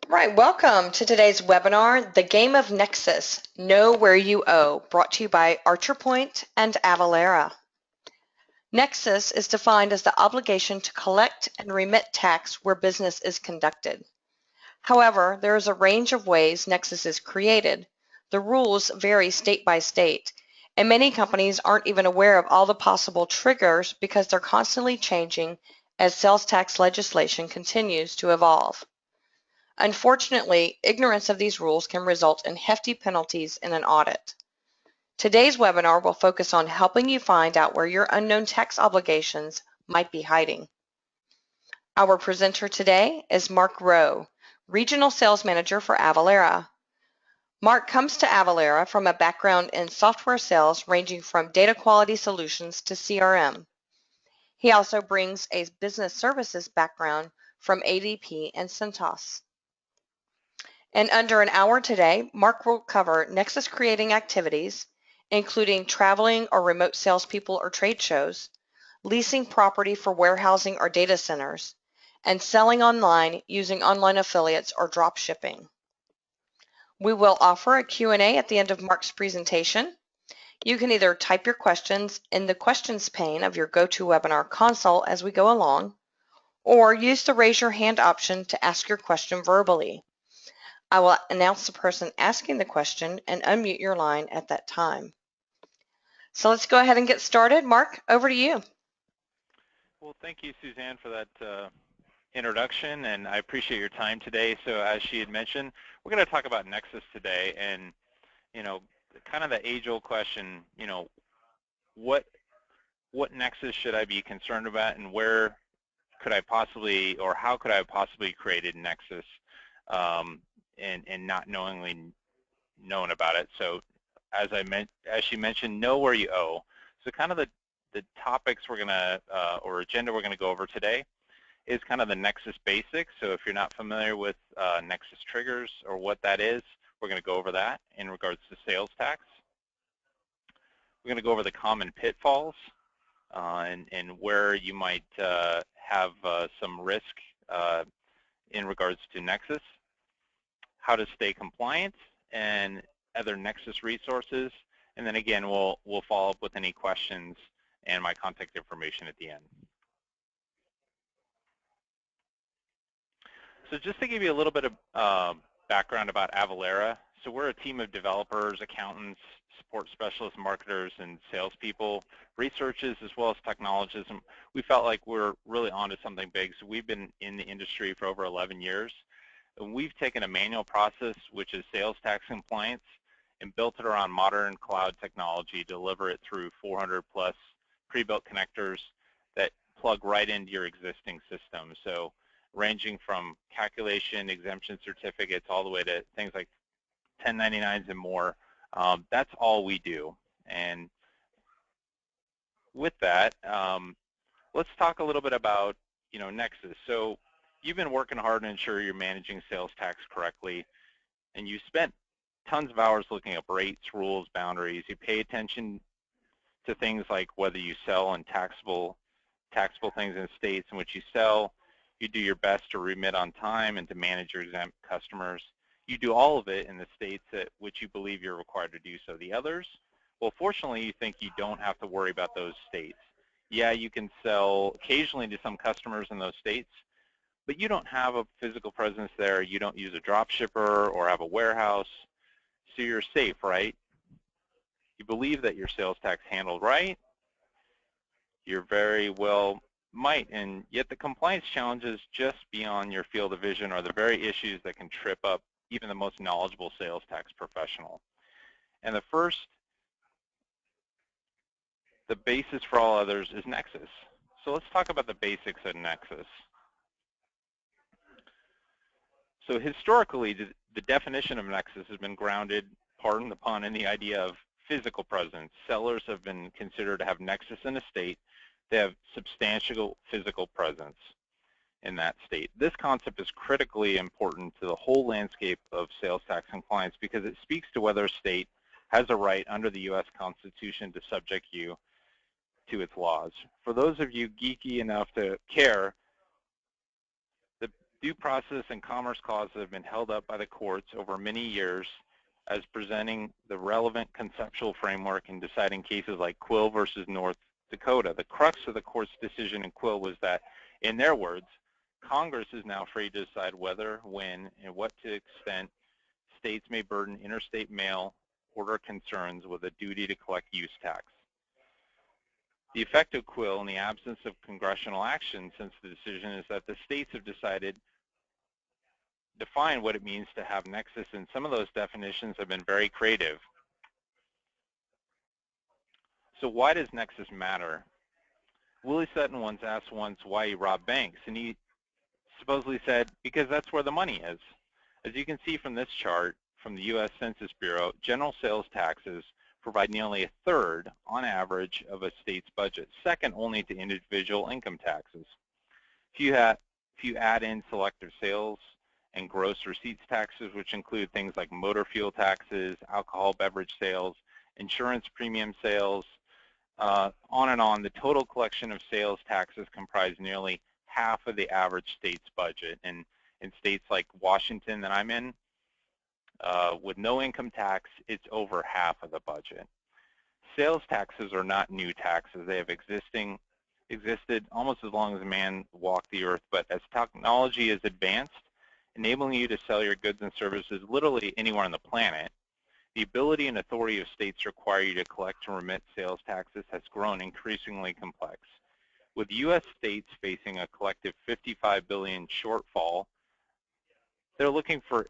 Right, welcome to today's webinar, The Game of Nexus, Know Where You Owe, brought to you by ArcherPoint and Avalara. Nexus is defined as the obligation to collect and remit tax where business is conducted. However, there is a range of ways Nexus is created. The rules vary state by state, and many companies aren't even aware of all the possible triggers because they're constantly changing as sales tax legislation continues to evolve. Unfortunately, ignorance of these rules can result in hefty penalties in an audit. Today's webinar will focus on helping you find out where your unknown tax obligations might be hiding. Our presenter today is Mark Rowe, Regional Sales Manager for Avalara. Mark comes to Avalara from a background in software sales ranging from data quality solutions to CRM. He also brings a business services background from ADP and Centos. In under an hour today, Mark will cover Nexus creating activities, including traveling or remote salespeople or trade shows, leasing property for warehousing or data centers, and selling online using online affiliates or drop shipping. We will offer a Q&A at the end of Mark's presentation. You can either type your questions in the questions pane of your GoToWebinar console as we go along, or use the raise your hand option to ask your question verbally. I will announce the person asking the question and unmute your line at that time. So let's go ahead and get started. Mark, over to you. Well, thank you, Suzanne, for that introduction, and I appreciate your time today. So as she had mentioned, we're going to talk about Nexus today, and kind of the age-old question, what Nexus should I be concerned about, and where could I possibly, or how could I have possibly created Nexus and not knowingly known about it? So as she mentioned, know where you owe. So kind of the topics we're going to, or agenda we're going to go over today is kind of the Nexus basics. So if you're not familiar with Nexus triggers or what that is, we're going to go over that in regards to sales tax. We're going to go over the common pitfalls and where you might have some risk in regards to Nexus, how to stay compliant, and other Nexus resources. And then again, we'll follow up with any questions and my contact information at the end. So just to give you a little bit of background about Avalara, so we're a team of developers, accountants, support specialists, marketers, and salespeople, researchers, as well as technologists. And we felt like we're really onto something big. So we've been in the industry for over 11 years. And we've taken a manual process, which is sales tax compliance, and built it around modern cloud technology, deliver it through 400+ pre-built connectors that plug right into your existing system. So ranging from calculation, exemption certificates, all the way to things like 1099s and more. That's all we do. And with that, let's talk a little bit about Nexus. So you've been working hard to ensure you're managing sales tax correctly, and you spent tons of hours looking up rates, rules, boundaries. You pay attention to things like whether you sell in taxable things in states in which you sell. You do your best to remit on time and to manage your exempt customers. You do all of it in the states at which you believe you're required to do so. The others, well, fortunately, you think you don't have to worry about those states. Yeah, you can sell occasionally to some customers in those states, but you don't have a physical presence there. You don't use a drop shipper or have a warehouse, so you're safe, right? You believe that your sales tax handled right. You're very well might, and yet the compliance challenges just beyond your field of vision are the very issues that can trip up even the most knowledgeable sales tax professional. And the first, the basis for all others, is Nexus. So let's talk about the basics of Nexus. So historically, the definition of Nexus has been grounded, pardon the pun, in the idea of physical presence. Sellers have been considered to have Nexus in a state. They have substantial physical presence in that state. This concept is critically important to the whole landscape of sales tax compliance because it speaks to whether a state has a right under the U.S. Constitution to subject you to its laws. For those of you geeky enough to care, Due process and commerce clauses have been held up by the courts over many years as presenting the relevant conceptual framework in deciding cases like Quill versus North Dakota. The crux of the court's decision in Quill was that, in their words, Congress is now free to decide whether, when, and what to extent states may burden interstate mail order concerns with a duty to collect use tax. The effect of Quill in the absence of congressional action since the decision is that the states have decided define what it means to have nexus, and some of those definitions have been very creative. So why does nexus matter? Willie Sutton once asked why he robbed banks, and he supposedly said, because that's where the money is. As you can see from this chart from the U.S. Census Bureau, general sales taxes provide nearly a third, on average, of a state's budget, second only to individual income taxes. If you add in selective sales and gross receipts taxes, which include things like motor fuel taxes, alcohol beverage sales, insurance premium sales, on and on, the total collection of sales taxes comprise nearly half of the average state's budget. And in states like Washington that I'm in, with no income tax, it's over half of the budget. Sales taxes are not new taxes. They have existed almost as long as man walked the earth, but as technology has advanced, enabling you to sell your goods and services literally anywhere on the planet, the ability and authority of states to require you to collect and remit sales taxes has grown increasingly complex. With U.S. states facing a collective $55 billion shortfall, they're looking for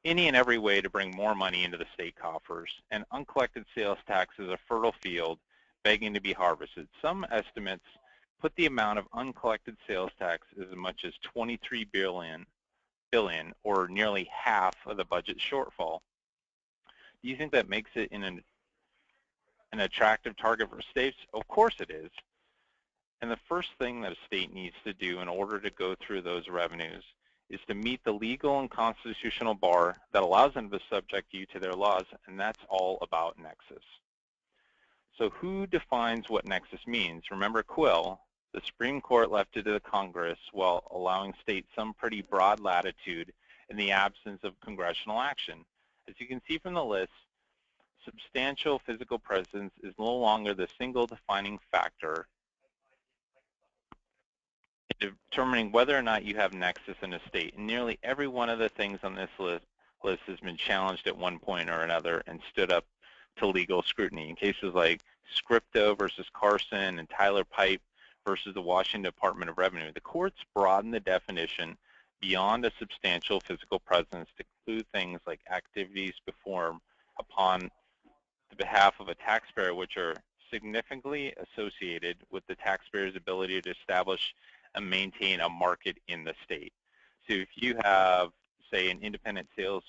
any and every way to bring more money into the state coffers, and uncollected sales tax is a fertile field begging to be harvested. Some estimates put the amount of uncollected sales tax as much as $23 billion, or nearly half of the budget shortfall. Do you think that makes it an attractive target for states? Of course it is. And the first thing that a state needs to do in order to go through those revenues is to meet the legal and constitutional bar that allows them to subject you to their laws, and that's all about nexus. So who defines what nexus means? Remember Quill, the Supreme Court left it to the Congress while allowing states some pretty broad latitude in the absence of congressional action. As you can see from the list, substantial physical presence is no longer the single defining factor in determining whether or not you have nexus in a state. And nearly every one of the things on this list has been challenged at one point or another and stood up to legal scrutiny. In cases like Scripto versus Carson and Tyler Pipe versus the Washington Department of Revenue, the courts broadened the definition beyond a substantial physical presence to include things like activities performed upon the behalf of a taxpayer which are significantly associated with the taxpayer's ability to establish and maintain a market in the state. So if you have, say, an independent sales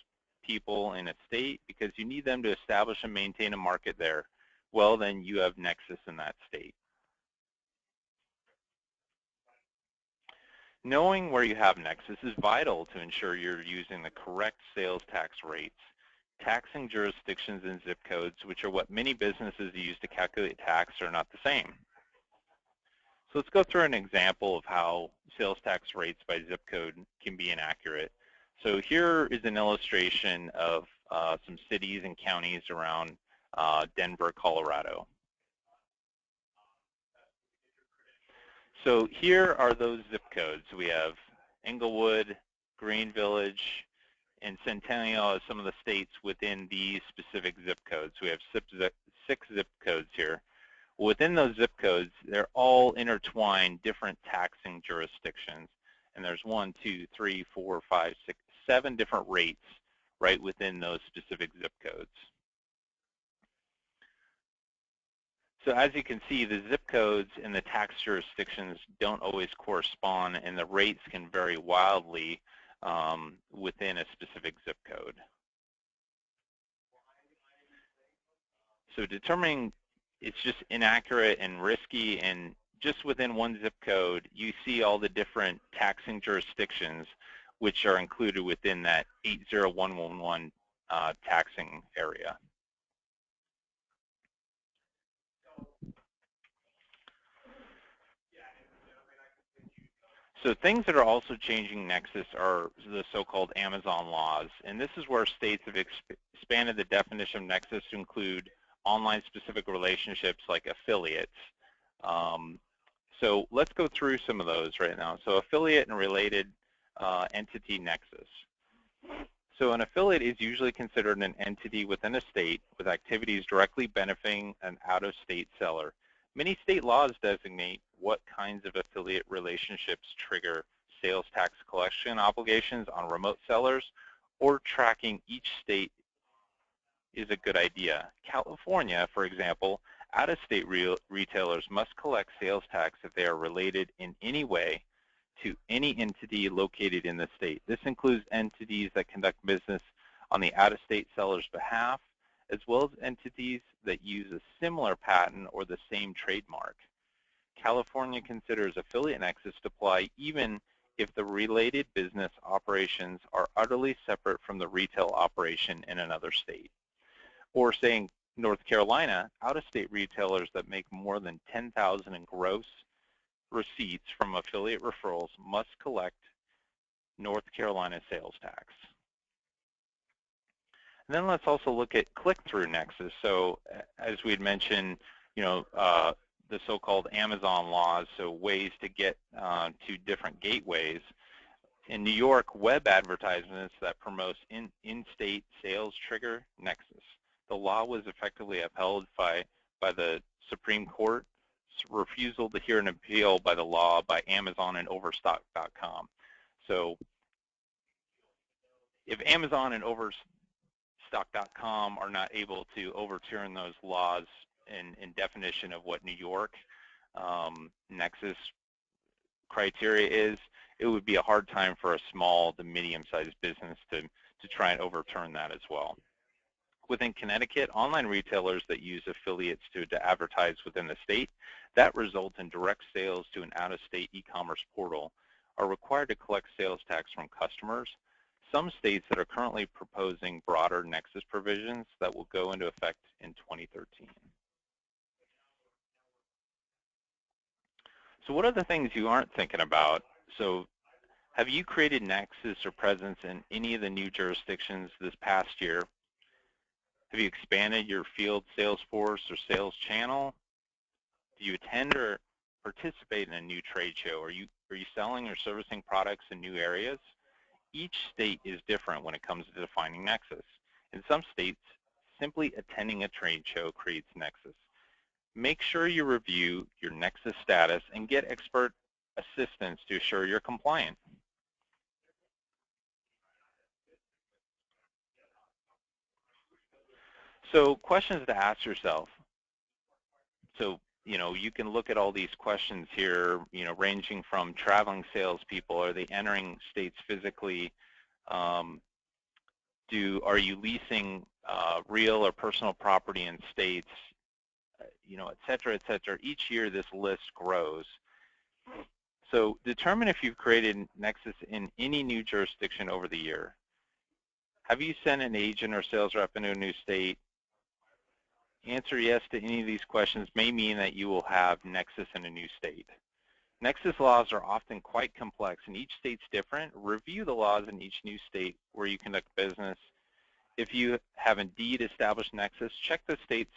people in a state because you need them to establish and maintain a market there, well, then you have nexus in that state. Knowing where you have nexus is vital to ensure you're using the correct sales tax rates. Taxing jurisdictions and zip codes, which are what many businesses use to calculate tax, are not the same. So let's go through an example of how sales tax rates by zip code can be inaccurate. So here is an illustration of some cities and counties around Denver, Colorado. So here are those zip codes. We have Englewood, Green Village, and Centennial as some of the states within these specific zip codes. We have 6 zip codes here. Within those zip codes, they're all intertwined different taxing jurisdictions. And there's 1, 2, 3, 4, 5, 6, 7 different rates right within those specific zip codes. So as you can see, the zip codes and the tax jurisdictions don't always correspond, and the rates can vary wildly within a specific zip code. So determining it's just inaccurate and risky, and just within one zip code, you see all the different taxing jurisdictions which are included within that 80111 taxing area. So things that are also changing Nexus are the so-called Amazon laws, and this is where states have expanded the definition of Nexus to include online-specific relationships like affiliates. So let's go through some of those right now. So affiliate and related entity Nexus. So an affiliate is usually considered an entity within a state with activities directly benefiting an out-of-state seller. Many state laws designate what kinds of affiliate relationships trigger sales tax collection obligations on remote sellers, or tracking each state is a good idea. California, for example, out-of-state retailers must collect sales tax if they are related in any way to any entity located in the state. This includes entities that conduct business on the out-of-state seller's behalf, as well as entities that use a similar patent or the same trademark. California considers affiliate nexus to apply even if the related business operations are utterly separate from the retail operation in another state. Or saying North Carolina, out-of-state retailers that make more than $10,000 in gross receipts from affiliate referrals must collect North Carolina sales tax. And then let's also look at click-through Nexus. So as we had mentioned, the so-called Amazon laws, so ways to get to different gateways. In New York, web advertisements that promote in-state sales trigger Nexus. The law was effectively upheld by the Supreme Court refusal to hear an appeal by the law by Amazon and Overstock.com. So if Amazon and Overstock.com are not able to overturn those laws in definition of what New York Nexus criteria is, it would be a hard time for a small to medium-sized business to try and overturn that as well. Within Connecticut, online retailers that use affiliates to advertise within the state that result in direct sales to an out-of-state e-commerce portal are required to collect sales tax from customers. Some states that are currently proposing broader Nexus provisions that will go into effect in 2013. So what are the things you aren't thinking about? So have you created Nexus or presence in any of the new jurisdictions this past year? Have you expanded your field sales force or sales channel? Do you attend or participate in a new trade show? Are you selling or servicing products in new areas? Each state is different when it comes to defining Nexus. In some states, simply attending a trade show creates Nexus. Make sure you review your Nexus status and get expert assistance to assure you're compliant. So questions to ask yourself. So, you can look at all these questions here, ranging from traveling salespeople, are they entering states physically? Are you leasing real or personal property in states? Et cetera, et cetera. Each year this list grows. So determine if you've created Nexus in any new jurisdiction over the year. Have you sent an agent or sales rep into a new state? Answer yes to any of these questions may mean that you will have Nexus in a new state. Nexus laws are often quite complex and each state's different. Review the laws in each new state where you conduct business. If you have indeed established Nexus, check the state's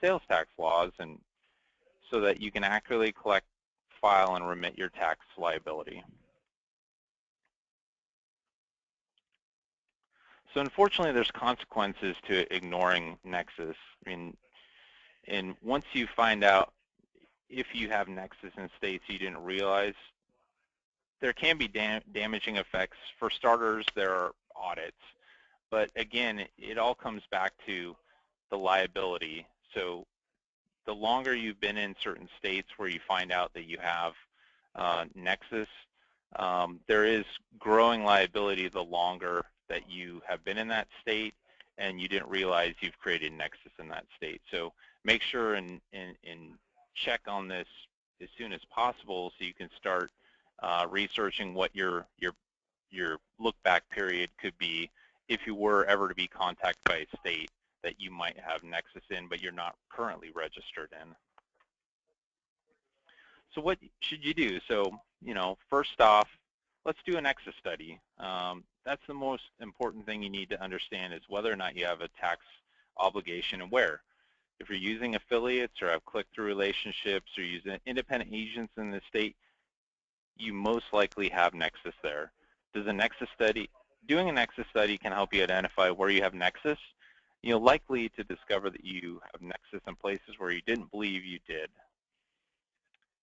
sales tax laws and so that you can accurately collect, file, and remit your tax liability. So unfortunately, there's consequences to ignoring Nexus. And once you find out if you have Nexus in states you didn't realize, there can be damaging effects. For starters, there are audits. But again, it all comes back to the liability. So the longer you've been in certain states where you find out that you have Nexus, there is growing liability the longer that you have been in that state and you didn't realize you've created Nexus in that state. So make sure and check on this as soon as possible so you can start researching what your look-back period could be if you were ever to be contacted by a state that you might have Nexus in but you're not currently registered in. So what should you do? So first off, let's do a Nexus study. That's the most important thing you need to understand is whether or not you have a tax obligation and where. If you're using affiliates or have click-through relationships or using independent agents in the state, you most likely have Nexus there. Doing a Nexus study can help you identify where you have Nexus. You're likely to discover that you have Nexus in places where you didn't believe you did.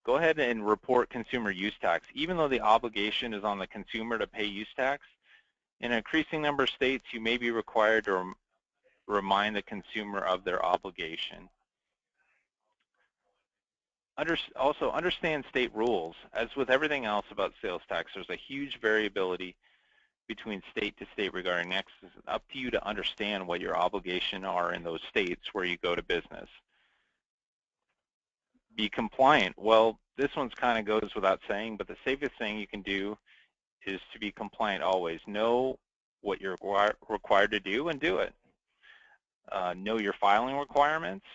Go ahead and report consumer use tax. Even though the obligation is on the consumer to pay use tax, in an increasing number of states, you may be required to remind the consumer of their obligation. Also, understand state rules. As with everything else about sales tax, there's a huge variability between state to state regarding Nexus. It's up to you to understand what your obligations are in those states where you go to business. Be compliant. Well, this one's kind of goes without saying, but the safest thing you can do is to be compliant always. Know what you're required to do and do it. Know your filing requirements.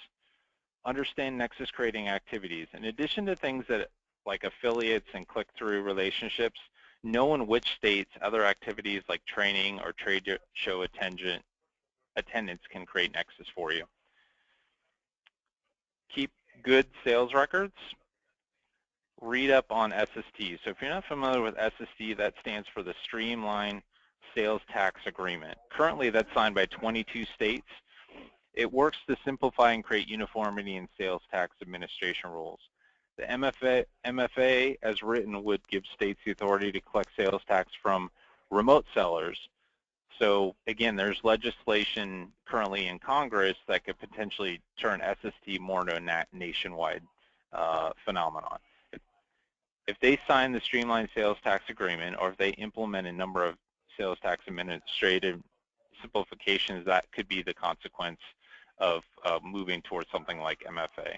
Understand Nexus creating activities. In addition to things that like affiliates and click-through relationships, know in which states other activities like training or trade show attendance can create Nexus for you. Keep good sales records. Read up on SST. So if you're not familiar with SST, that stands for the Streamline Sales Tax Agreement. Currently, that's signed by 22 states. It works to simplify and create uniformity in sales tax administration rules. The MFA, as written, would give states the authority to collect sales tax from remote sellers. So again, there's legislation currently in Congress that could potentially turn SST more into a nationwide phenomenon. If they sign the Streamlined Sales Tax Agreement, or if they implement a number of sales tax administrative simplifications, that could be the consequence of moving towards something like MFA.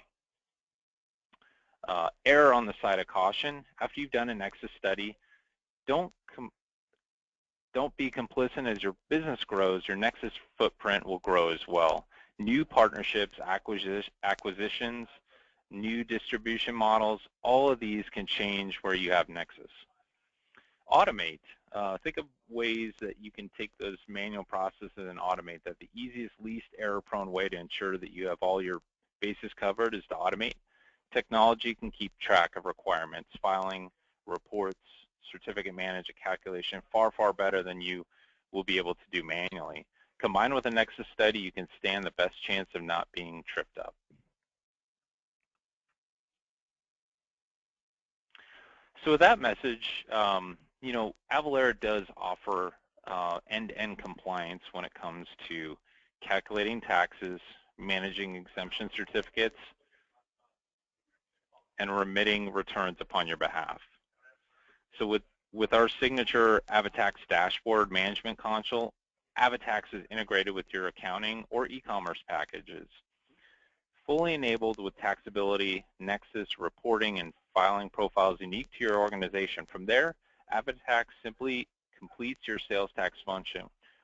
Err on the side of caution. After you've done a Nexus study, don't be complicit. As your business grows, your Nexus footprint will grow as well. New partnerships, acquisitions, new distribution models, all of these can change where you have Nexus. Automate. Think of ways that you can take those manual processes and automate that. The easiest, least error-prone way to ensure that you have all your bases covered is to automate. Technology can keep track of requirements, filing, reports, certificate management, calculation, far, far better than you will be able to do manually. Combined with a Nexus study, you can stand the best chance of not being tripped up. So with that message, Avalara does offer end-to-end compliance when it comes to calculating taxes, managing exemption certificates, and remitting returns upon your behalf. So with our signature AvaTax dashboard management console, AvaTax is integrated with your accounting or e-commerce packages. Fully enabled with taxability, Nexus, reporting, and filing profiles unique to your organization. From there, AvaTax simply completes your sales tax function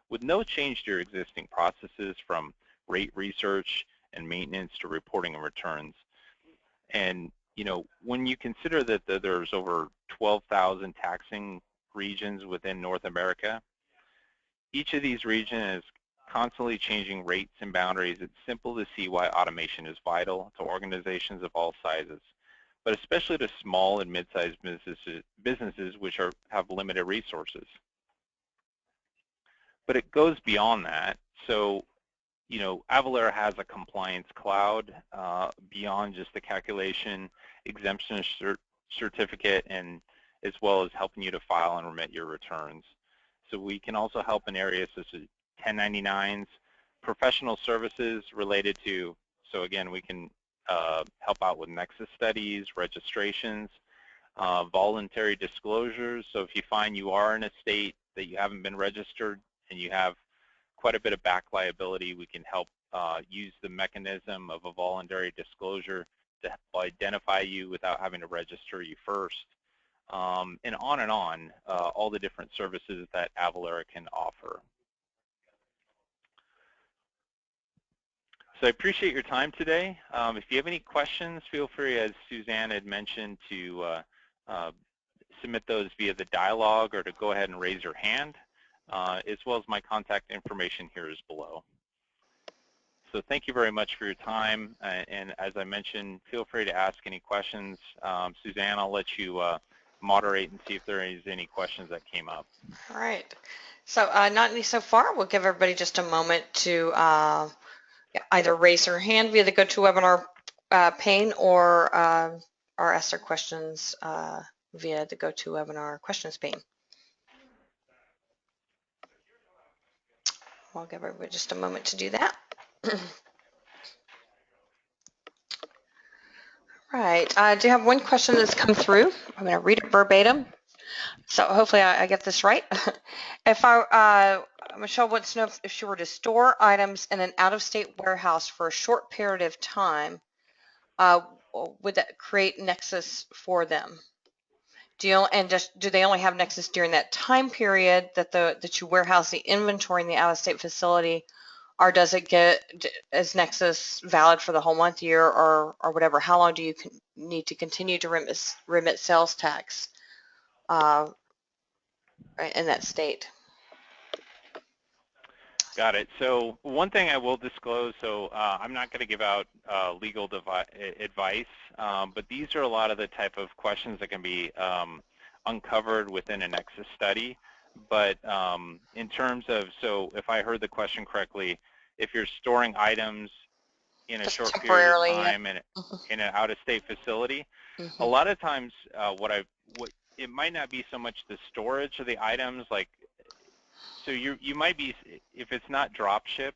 with no change to your existing processes, from rate research and maintenance to reporting and returns. And when you consider that there's over 12,000 taxing regions within North America, each of these regions is constantly changing rates and boundaries. It's simple to see why automation is vital to organizations of all sizes, but especially to small and mid-sized businesses which have limited resources. But it goes beyond that. So, Avalara has a compliance cloud beyond just the calculation, exemption certificate, and as well as helping you to file and remit your returns. So we can also help in areas such as 1099s, professional services related to, so again, we can help out with Nexus studies, registrations, voluntary disclosures. So if you find you are in a state that you haven't been registered and you have quite a bit of back liability, we can help use the mechanism of a voluntary disclosure to identify you without having to register you first. And on, all the different services that Avalara can offer. So I appreciate your time today. If you have any questions, feel free, as Suzanne had mentioned, to submit those via the dialogue or to go ahead and raise your hand, as well as my contact information here is below. So thank you very much for your time, and as I mentioned, feel free to ask any questions. Suzanne, I'll let you moderate and see if there is any questions that came up. All right. So not any so far. We'll give everybody just a moment to either raise their hand via the GoToWebinar pane or ask their questions via the GoToWebinar questions pane. I'll give everybody just a moment to do that. Right. I do have one question that's come through. I'm going to read it verbatim. So hopefully I get this right. If Michelle wants to know if she were to store items in an out-of-state warehouse for a short period of time, would that create Nexus for them? Do they only have Nexus during that time period that you warehouse the inventory in the out-of-state facility, or does it is Nexus valid for the whole month, year, or whatever? How long do you need to continue to remit sales tax in that state? Got it. So one thing I will disclose, so I'm not going to give out legal advice, but these are a lot of the type of questions that can be uncovered within a Nexus study. But in terms of, so if I heard the question correctly, if you're storing items in a short period of time in an out-of-state facility, a lot of times it might not be so much the storage of the items, like, so you might be, if it's not drop ship,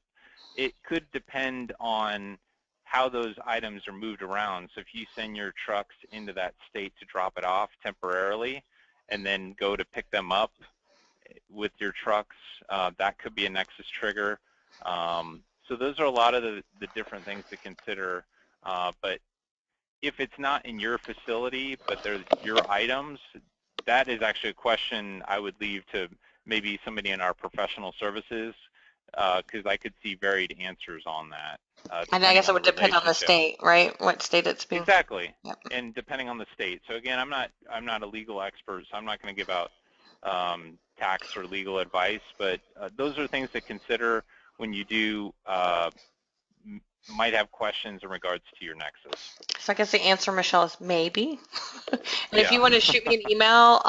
it could depend on how those items are moved around. So if you send your trucks into that state to drop it off temporarily and then go to pick them up with your trucks, that could be a Nexus trigger. So those are a lot of the different things to consider. But if it's not in your facility, but they're your items, that is actually a question I would leave to maybe somebody in our professional services, because I could see varied answers on that. And I guess it would depend on the state, right? What state it's being. Exactly. Yep. And depending on the state. So again, I'm not a legal expert, so I'm not going to give out tax or legal advice, but those are things to consider when you do might have questions in regards to your Nexus. So I guess the answer, Michelle, is maybe. And yeah. If you want to shoot me an email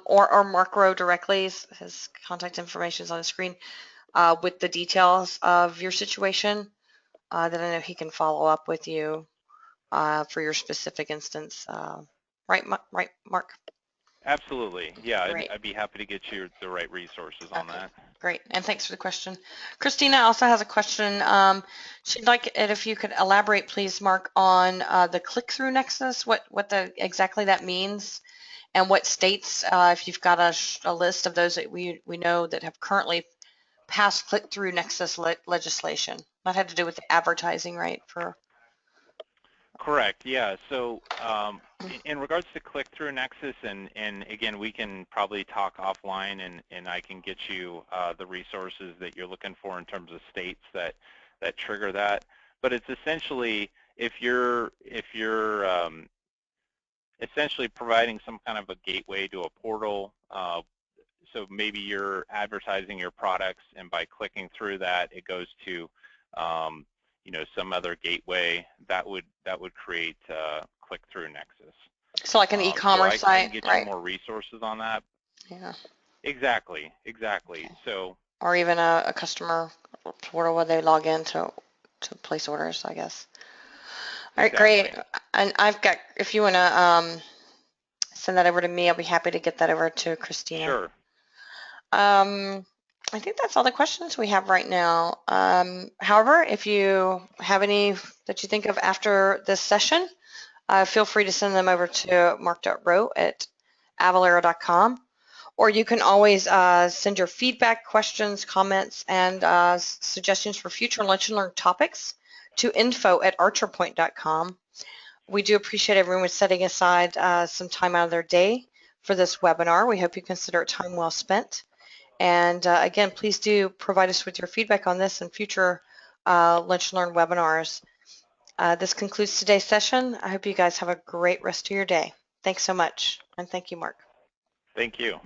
or Mark Rowe directly, his contact information is on the screen, with the details of your situation, then I know he can follow up with you for your specific instance. Right, Mark? Absolutely. Yeah, I'd be happy to get you the right resources on that. Great, and thanks for the question. Christina also has a question. She'd like it if you could elaborate, please, Mark, on the ClickThrough Nexus, what exactly that means, and what states, if you've got a list of those that we know that have currently passed ClickThrough Nexus legislation. That had to do with the advertising, right? Correct, yeah. So in regards to ClickThrough Nexus, and again, we can probably talk offline, and I can get you the resources that you're looking for in terms of states that trigger that. But it's essentially, if you're essentially providing some kind of a gateway to a portal, so maybe you're advertising your products, and by clicking through that, it goes to some other gateway that would create ClickThrough Nexus. So like an e-commerce site, I can get you more resources on that. Yeah. Exactly. So. Or even a customer portal where they log in to place orders, I guess. All right, great. And I've got, if you want to send that over to me, I'll be happy to get that over to Christina. Sure. I think that's all the questions we have right now. However, if you have any that you think of after this session, feel free to send them over to mark.rowe@avalara.com, or you can always send your feedback, questions, comments, and suggestions for future Lunch and Learn topics to info@archerpoint.com. We do appreciate everyone setting aside some time out of their day for this webinar. We hope you consider it time well spent. And again, please do provide us with your feedback on this and future Lunch and Learn webinars. This concludes today's session. I hope you guys have a great rest of your day. Thanks so much, and thank you, Mark. Thank you.